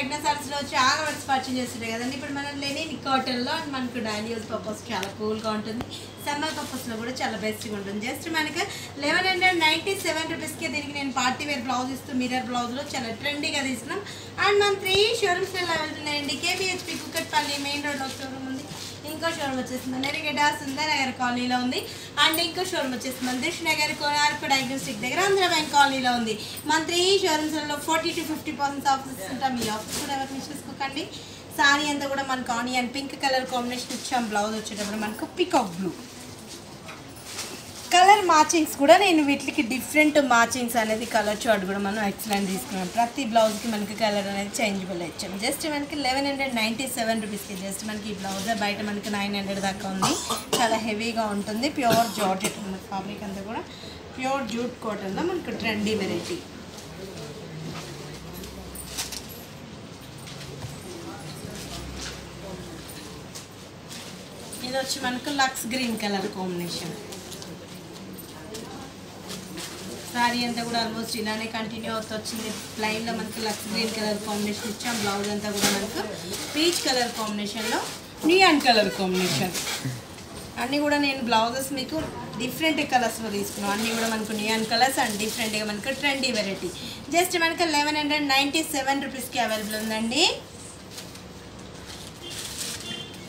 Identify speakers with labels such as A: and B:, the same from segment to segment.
A: మెగ్నా సారీస్లో చాలా works purchase చేస్తుంటాయి కదండి. ఇప్పుడు మనం లెనిన్ కాటన్లో అండ్ మనకు డైలీ యూజ్ పర్పస్ చాలా కూల్గా ఉంటుంది. సమ్మర్ పర్పస్లో కూడా చాలా బెస్ట్గా ఉంటుంది. జస్ట్ మనకు 1197 రూపీస్కి దీనికి నేను పార్టీ వేర్ బ్లౌజ్ ఇస్తూ మిర్రర్ బ్లౌజ్లో చాలా ట్రెండీగా తీసుకున్నాం. అండ్ మన 3 షోరూమ్స్లో అవైలబుల్ ఉన్నాయండి. కేబిహెచ్పి కుక్కట్పల్లి మెయిన్ రోడ్లో షోరూమ్ ఉంది. ఇంకో షోరూమ్ వచ్చేసి మన నెరిగడ్డ సుందరనగర్ కాలనీలో ఉంది. అండ్ ఇంకో షోరూమ్ వచ్చేసి మన దిష్ నగర్ కోనార్క్ డయాగ్నోస్టిక్ దగ్గర ఆంధ్ర బ్యాంక్ కాలనీలో ఉంది. మన 3 షోరూమ్స్లలో 40 to 50% ఆఫర్స్ ఉంటాం. మీ ఆఫర్స్ కూడా ఎవరు మిస్ చేసుకోకండి. సారీ అంతా కూడా మనకు ఆనియన్ పింక్ కలర్ కాంబినేషన్ ఇచ్చాం. బ్లౌజ్ వచ్చేటప్పుడు మనకు పికాక్ బ్లూ కలర్ మ్యాచింగ్స్ కూడా నేను వీటికి డిఫరెంట్ మ్యాచింగ్స్ అనేది కలర్ చార్ట్ కూడా మనం ఎక్సలెంట్ తీసుకున్నాం. ప్రతి బ్లౌజ్కి మనకి కలర్ అనేది చేంజబుల్ ఇచ్చాం. జస్ట్ మనకి 1197 రూపీస్కి జస్ట్ మనకి ఈ బ్లౌజ్ బయట మనకి 900 దాకా ఉంది. చాలా హెవీగా ఉంటుంది. ప్యూర్ జార్జెట్ మనకి ఫ్యాబ్రిక్ అంతా కూడా ప్యూర్ జూట్ కాటన్లో మనకు ట్రెండీ వెరైటీ. ఇది వచ్చి మనకు lux green colour combination. Sari అంతా కూడా ఆల్మోస్ట్ ఇలానే కంటిన్యూ అవుతూ వచ్చింది. ప్లైన్లో మనకి లక్స్ గ్రీన్ కలర్ కాంబినేషన్ ఇచ్చాం. బ్లౌజ్ అంతా కూడా మనకు పీచ్ కలర్ కాంబినేషన్లో నియాన్ కలర్ కాంబినేషన్. అన్నీ కూడా నేను బ్లౌజెస్ మీకు డిఫరెంట్ కలర్స్లో తీసుకున్నాను. అన్నీ కూడా మనకు నియాన్ కలర్స్ అండ్ డిఫరెంట్గా మనకు ట్రెండీ వెరైటీ. జస్ట్ మనకు 1197 రూపీస్కి అవైలబుల్ ఉందండి.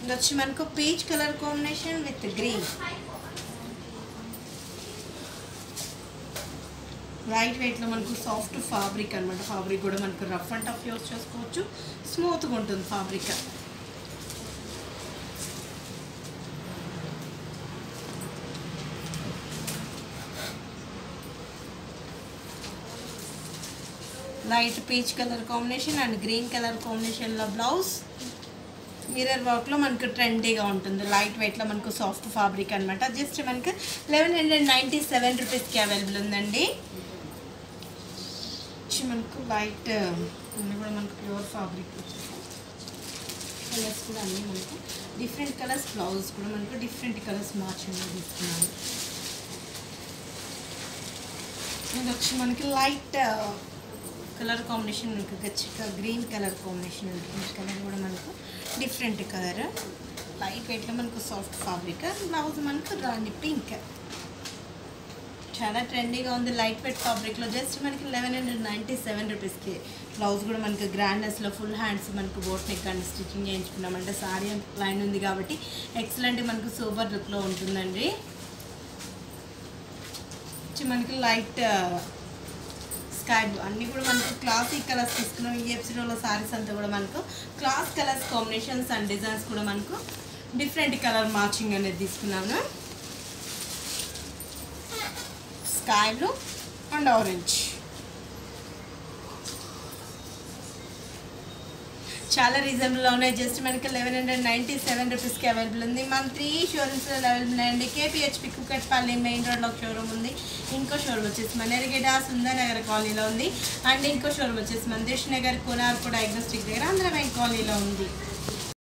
A: ఇది వచ్చి మనకు peach colour combination with green. Light వెయిట్లో మనకు సాఫ్ట్ ఫ్యాబ్రిక్ అనమాట. ఫ్యాబ్రిక్ కూడా మనకు రఫ్ అండ్ టఫ్ యూస్ చేసుకోవచ్చు. స్మూత్గా ఉంటుంది fabric. Light peach colour combination and green colour కాంబినేషన్లో బ్లౌజ్. మిర్రర్ వర్క్లో మనకు ట్రెండీగా ఉంటుంది. లైట్ వెయిట్లో మనకు సాఫ్ట్ ఫ్యాబ్రిక్ అనమాట. జస్ట్ మనకు 1197 రూపీస్కి అవైలబుల్ ఉందండి. మనకు లైట్ అన్నీ కూడా మనకు ప్యూర్ ఫ్యాబ్రిక్ కలర్స్ కూడా అన్నీ మనకు డిఫరెంట్ కలర్స్. బ్లౌజ్ కూడా మనకు డిఫరెంట్ కలర్స్ మ్యాచింగ్గా తీసుకున్నాము. ఇది వచ్చి మనకి లైట్ కలర్ కాంబినేషన్ మనకు గచ్చిక గ్రీన్ కలర్ కాంబినేషన్ ఉంటుంది. కలర్ కూడా మనకు డిఫరెంట్ కలర్. లైట్ వెయిట్లో మనకు సాఫ్ట్ ఫ్యాబ్రిక్. బ్లౌజ్ మనకు రాణి పింక్. చాలా ట్రెండీగా ఉంది లైట్ వెయిట్ ఫ్యాబ్రిక్లో. జస్ట్ మనకి 1197 రూపీస్కి. బ్లౌజ్ కూడా మనకి గ్రాండ్నెస్లో ఫుల్ హ్యాండ్స్ మనకు బోట్ నెక్ అండ్ స్టిచ్చింగ్ చేయించుకున్నామంటే సారీ లైన్ ఉంది కాబట్టి ఎక్సలెంట్ మనకు సూపర్ లుక్లో ఉంటుందండి. మనకి లైట్ స్కై బ్లూ అన్నీ కూడా మనకు క్లాసిక్ కలర్స్ తీసుకున్నాం. ఈఎఫ్సీలో సారీస్ అంతా కూడా మనకు class colours combinations and designs కూడా మనకు డిఫరెంట్ కలర్ మ్యాచింగ్ అనేది తీసుకున్నాను. Sky blue and orange. చాలా రీజనబుల్లో ఉన్నాయి. జస్ట్ మనకి 1197 రూపీస్కి అవైలబుల్ ఉంది. మన 3 షోరూమ్స్లో అవైలబుల్ ఉన్నాయండి. కేపీహెచ్పి కుక్కట్పల్లి మెయిన్ రోడ్లో ఒక షోరూమ్ ఉంది. ఇంకో షోరూమ్ వచ్చేసి మన నెరిగడ్డ సుందరనగర్ కాలనీలో ఉంది. అండ్ ఇంకో షోరూమ్ వచ్చేసి మన దిష్ నగర్ కోనార్క్ డయాగ్నోస్టిక్ దగ్గర ఆంధ్ర బ్యాంక్ కాలనీలో ఉంది.